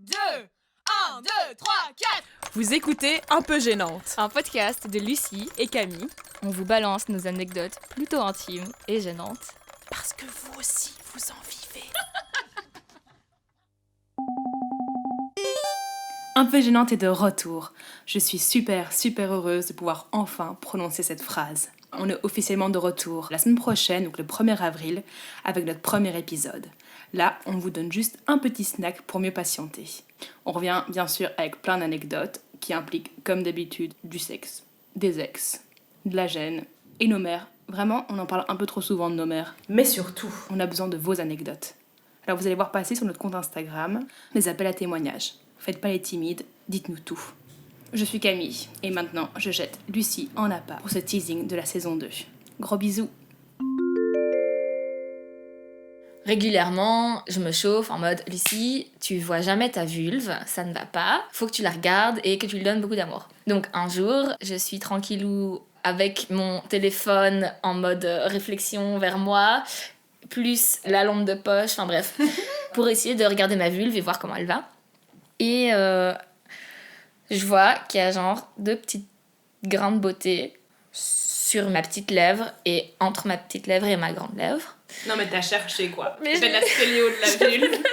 2, 1, 2, 3, 4. Vous écoutez Un peu gênante. Un podcast de Lucie Et Camille. On vous balance nos anecdotes plutôt intimes et gênantes. Parce que vous aussi, vous en vivez. Un peu gênante est de retour. Je suis super heureuse de pouvoir enfin prononcer cette phrase. On est officiellement de retour la semaine prochaine, donc le 1er avril, avec notre premier épisode. Là, on vous donne juste un petit snack pour mieux patienter. On revient bien sûr avec plein d'anecdotes qui impliquent, comme d'habitude, du sexe, des ex, de la gêne et nos mères. Vraiment, on en parle un peu trop souvent de nos mères. Mais surtout, on a besoin de vos anecdotes. Alors vous allez voir passer sur notre compte Instagram les appels à témoignages. Faites pas les timides, dites-nous tout. Je suis Camille, et maintenant je jette Lucie en appât pour ce teasing de la saison 2. Gros bisous. Régulièrement, je me chauffe en mode Lucie, tu vois jamais ta vulve, ça ne va pas, faut que tu la regardes et que tu lui donnes beaucoup d'amour. Donc un jour, je suis tranquillou avec mon téléphone en mode réflexion vers moi, plus la lampe de poche, enfin bref, pour essayer de regarder ma vulve et voir comment elle va. Et je vois qu'il y a genre 2 petites grains de beauté sur ma petite lèvre et entre ma petite lèvre et ma grande lèvre. Non mais t'as cherché quoi? Mais Fais de la stéléo de la vulve.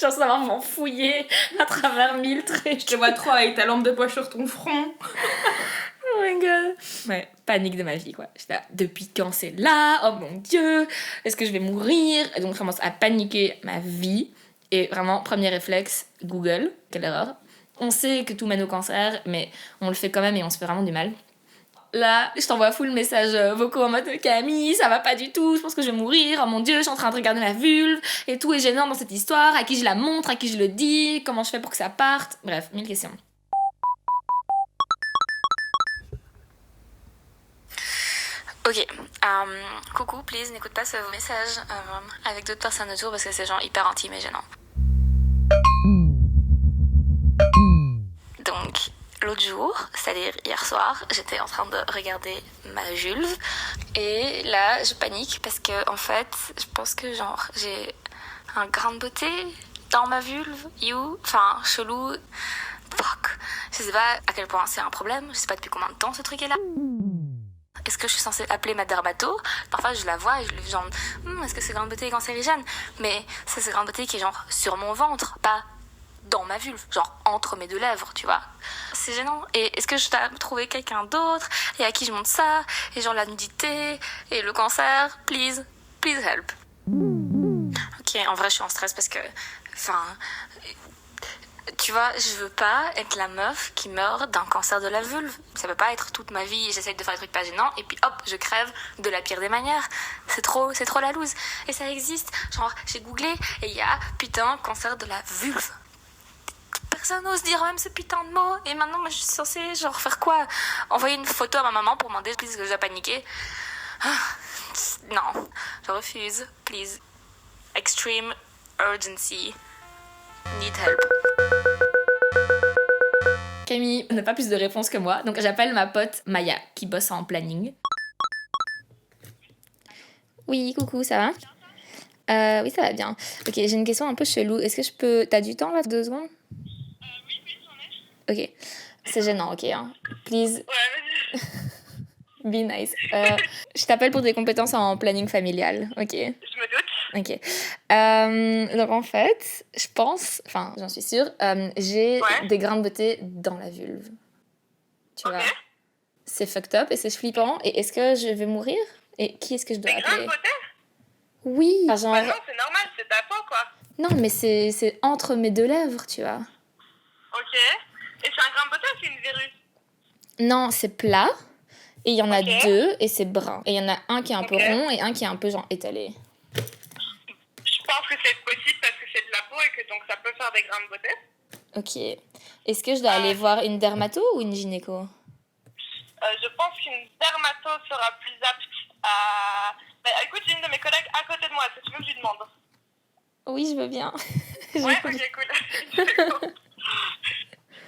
Genre ça va m'en fouiller à travers 1000 traits. Je te vois trop avec ta lampe de poche sur ton front. Oh my god. Ouais, panique de ma vie quoi. J'étais là, depuis quand c'est là? Oh mon dieu, est-ce que je vais mourir? Et donc je commence à paniquer ma vie. Et vraiment, premier réflexe, Google, quelle erreur. On sait que tout mène au cancer, mais on le fait quand même et on se fait vraiment du mal. Là, je t'envoie full messages vocaux en mode Camille, ça va pas du tout, je pense que je vais mourir, oh mon dieu, je suis en train de regarder ma vulve, et tout est gênant dans cette histoire, à qui je la montre, à qui je le dis, comment je fais pour que ça parte, bref, 1000 questions. Ok, coucou, please, n'écoute pas ce message avec d'autres personnes autour parce que c'est genre hyper intime et gênant. Donc, l'autre jour, c'est-à-dire hier soir, j'étais en train de regarder ma vulve et là, je panique parce que en fait, je pense que genre j'ai un grain de beauté dans ma vulve, enfin chelou, fuck. Je sais pas à quel point c'est un problème, je sais pas depuis combien de temps ce truc est là. Est-ce que je suis censée appeler ma dermato? Parfois je la vois et je lui dis genre est-ce que c'est grain de beauté cancérigène? Mais ça c'est grain de beauté qui est genre sur mon ventre, pas dans ma vulve, genre entre mes 2 lèvres, tu vois. C'est gênant. Et est-ce que je dois trouver quelqu'un d'autre et à qui je montre ça? Et genre la nudité et le cancer, please help. Ok, en vrai je suis en stress parce que, enfin, tu vois, je veux pas être la meuf qui meurt d'un cancer de la vulve. Ça peut pas être toute ma vie, j'essaye de faire des trucs pas gênants et puis hop, je crève de la pire des manières. C'est trop la loose. Et ça existe. Genre, j'ai googlé et il y a putain cancer de la vulve. Personne n'ose dire même ce putain de mot. Et maintenant, moi, je suis censée, genre, faire quoi? Envoyer une photo à ma maman pour demander please que je dois paniquer? Non, je refuse. Please. Extreme urgency. Need help. Camille n'a pas plus de réponses que moi, donc j'appelle ma pote Maya, qui bosse en planning. Oui, coucou, ça va? Oui, ça va bien. Ok, j'ai une question un peu chelou. Est-ce que je peux... T'as du temps, là, 2 secondes? Oui, j'en ai. Ok. C'est gênant, ok, hein. Please, Ouais, vas-y. be nice. Je t'appelle pour des compétences en planning familial, ok? Je me doute. Ok. Donc en fait, je pense, enfin j'en suis sûre, j'ai des grains de beauté dans la vulve. Tu vois? C'est fucked up et c'est flippant. Et est-ce que je vais mourir? Et qui est-ce que je dois Des grains de appeler? beauté? Oui, genre... Bah non, c'est normal, c'est ta peau, quoi. Non, mais c'est entre mes 2 lèvres, tu vois. Ok. Et c'est un grain de beauté ou c'est une verrue? Non, c'est plat. Et il y en a Ok. 2 et c'est brun. Et il y en a un qui est un peu Ok. rond et un qui est un peu genre étalé. Je pense que c'est possible parce que c'est de la peau et que donc ça peut faire des grains de beauté. Ok. Est-ce que je dois aller voir une dermato ou une gynéco? Je pense qu'une dermato sera plus apte à... Bah écoute, j'ai une de mes collègues à côté de moi, si tu veux que je lui demande. Oui, je veux bien. Ouais, ok, cool.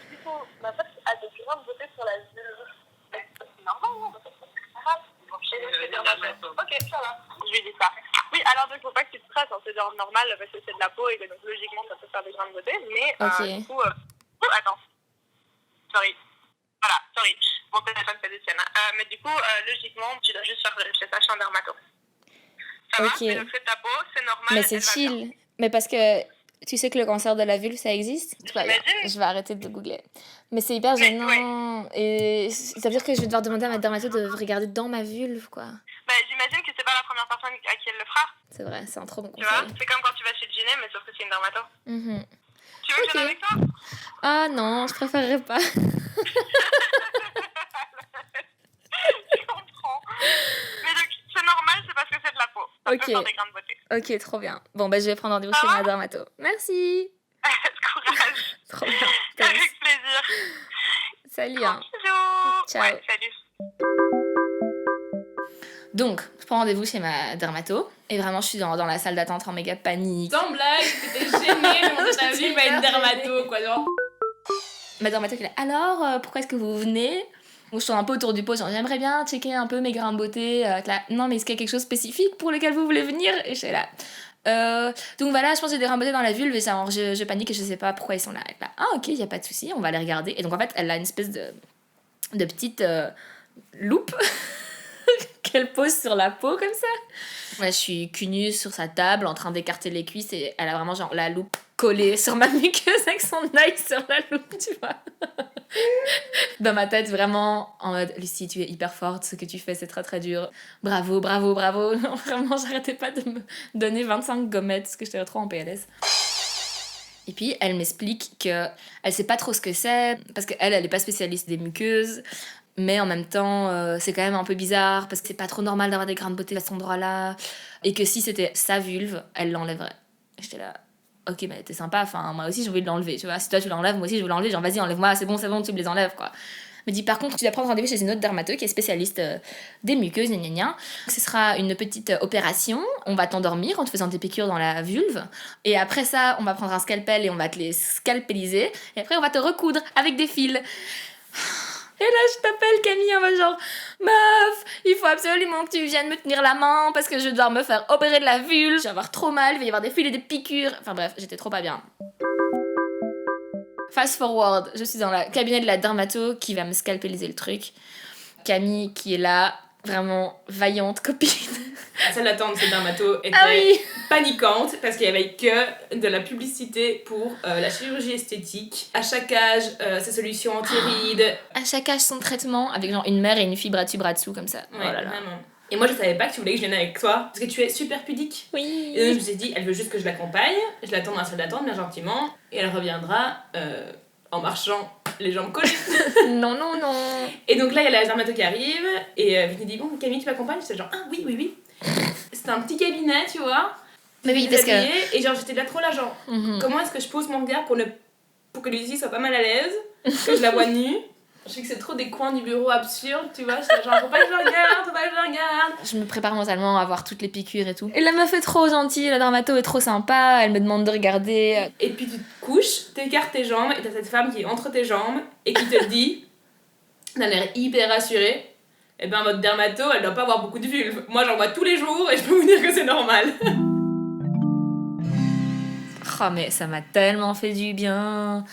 Du coup, ma pote a des grains de beauté sur la vulve. C'est normal, non? C'est grave. Ok, ça va. Je lui dis ça. Oui, Oui, alors donc faut pas que tu te stresses, hein, c'est genre normal parce que c'est de la peau et que donc logiquement ça peut faire des grains de beauté, mais Ok. du coup... Oh, attends, sorry. Voilà, sorry, mon téléphone fait des siennes. Mais du coup, logiquement, tu dois juste faire vérifier ça chez un dermato. Ça Ok. va, c'est le trait de ta peau, c'est normal, Mais c'est elle va bien. chill. Mais parce que tu sais que le cancer de la vulve, ça existe? Tout va bien. J'imagine. Je vais arrêter de googler. Mais c'est hyper Mais, gênant. Et ça veut dire que je vais devoir demander à ma dermato de regarder dans ma vulve, quoi. Bah, j'imagine que c'est pas la première personne à qui elle le fera, C'est vrai, c'est un trop bon tu vois. conseil. C'est comme quand tu vas chez le gyné, mais sauf que c'est une dermato. Mhm. Tu veux que je vienne Ok. avec toi? Ah non, je préférerais pas. Je comprends. Mais donc, c'est normal, c'est parce que c'est de la peau. Ça Ok. peut faire des grains de beauté. Ok, trop bien. Bon, bah je vais prendre rendez-vous Ça chez va ma dermato. Merci. Courage. Trop bien. Thanks. Avec plaisir. Salut, hein. Bisous. Ciao. Ouais, salut. Donc, je prends rendez-vous chez ma dermato. Et vraiment, je suis dans la salle d'attente en méga panique. Sans blague, t'étais gênée de montrer ta vulve à une dermato, quoi, genre. Ma dermato qui est là, alors, pourquoi est-ce que vous venez? Donc, je tourne un peu autour du pot, genre, j'aimerais bien checker un peu mes grains de beauté. Là, non, mais est-ce qu'il y a quelque chose de spécifique pour lequel vous voulez venir? Et je suis là. Donc voilà, je pense que j'ai des grains de beauté dans la vulve et ça, alors, je panique et je sais pas pourquoi ils sont là. Elle est là, ah ok, y a pas de souci, on va les regarder. Et donc en fait, elle a une espèce de petite loupe qu'elle pose sur la peau comme ça. Ouais, je suis cul nu sur sa table en train d'écarter les cuisses et elle a vraiment genre la loupe collée sur ma muqueuse avec son œil sur la loupe, tu vois. Dans ma tête, vraiment en mode Lucie, tu es hyper forte, ce que tu fais c'est très très dur. Bravo, bravo, bravo. Non, vraiment, j'arrêtais pas de me donner 25 gommettes parce que j'étais trop en PLS. Et puis elle m'explique que elle sait pas trop ce que c'est parce qu'elle est pas spécialiste des muqueuses. Mais en même temps, c'est quand même un peu bizarre parce que c'est pas trop normal d'avoir des grains de beauté à cet endroit-là. Et que si c'était sa vulve, elle l'enlèverait. Et j'étais là, ok, mais t'es sympa, enfin, moi aussi j'ai envie de l'enlever, tu vois. Si toi tu l'enlèves, moi aussi je veux l'enlever, genre vas-y, enlève-moi, c'est bon, tu me les enlèves, quoi. Elle me dit par contre, tu dois prendre rendez-vous chez une autre dermato qui est spécialiste des muqueuses, gna gna gna. Ce sera une petite opération, on va t'endormir en te faisant des piqûres dans la vulve. Et après ça, on va prendre un scalpel et on va te les scalpéliser. Et après, on va te recoudre avec des fils. Et là, je t'appelle Camille en mode genre, meuf, il faut absolument que tu viennes me tenir la main parce que je dois me faire opérer de la vulve, je vais avoir trop mal, il va y avoir des fils et des piqûres. Enfin bref, j'étais trop pas bien. Fast forward, je suis dans le cabinet de la dermato qui va me scalpéliser le truc. Camille qui est là, vraiment vaillante copine. La salle d'attente de cette dermato était Ah oui. paniquante parce qu'il y avait que de la publicité pour la chirurgie esthétique. À chaque âge, ses solutions anti-rides. À chaque âge son traitement avec genre une mère et une fille bras dessus comme ça. Ouais, Oh là là. vraiment. Et moi, je savais pas que tu voulais que je vienne avec toi parce que tu es super pudique. Oui. Et donc, je me suis dit, elle veut juste que je l'accompagne. Je l'attends dans la salle d'attente, bien gentiment. Et elle reviendra en marchant les jambes collées. Non, non, non. Et donc là, il y a la dermato qui arrive. Et je me dis, bon, Camille, tu m'accompagnes? J'étais genre, ah oui, oui, oui. C'était un petit cabinet, tu vois. Mais oui, parce que. Et genre, j'étais là trop là, genre, Mhm. comment est-ce que je pose mon regard pour que Lucie soit pas mal à l'aise, que je la vois nue. Je sais que c'est trop des coins du bureau absurdes, tu vois. J'étais genre, faut pas que je le regarde, faut pas que je le regarde. Je me prépare mentalement à voir toutes les piqûres et tout. Et la meuf est trop gentille, la dermato est trop sympa, elle me demande de regarder. Et puis tu te couches, t'écartes tes jambes, et t'as cette femme qui est entre tes jambes, et qui te dit, d'un air hyper rassuré, eh ben votre dermato, elle doit pas avoir beaucoup de vulve. Moi j'en vois tous les jours, et je peux vous dire que c'est normal. Oh, mais ça m'a tellement fait du bien.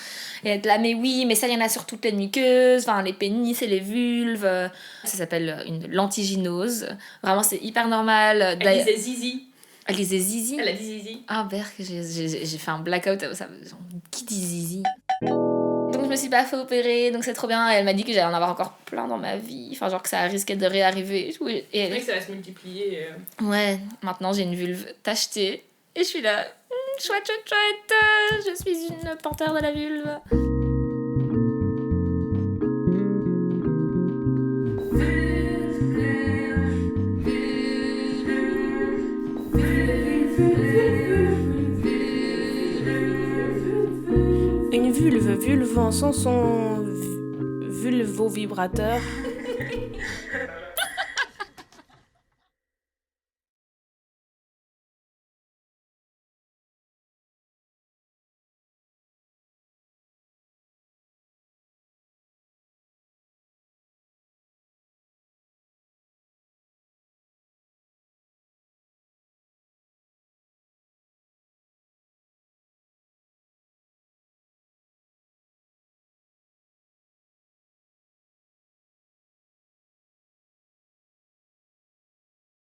Et être là, mais oui, mais ça, il y en a sur toutes les muqueuses, enfin, les pénis et les vulves. Ça s'appelle une lentigynose. Vraiment, c'est hyper normal. Elle disait zizi. Elle disait zizi. Elle a dit zizi. Ah, berk, j'ai fait un blackout. Ça, genre, qui dit zizi? Donc, je me suis pas fait opérer, donc c'est trop bien. Et elle m'a dit que j'allais en avoir encore plein dans ma vie. Enfin, genre que ça risquait de réarriver et tout. Et C'est vrai que ça va se multiplier. ouais, maintenant j'ai une vulve tachetée. Et je suis là, chouette, chouette, chouette, je suis une panthère de la vulve. Une vulve, vulvant sans son vulvo-vibrateur,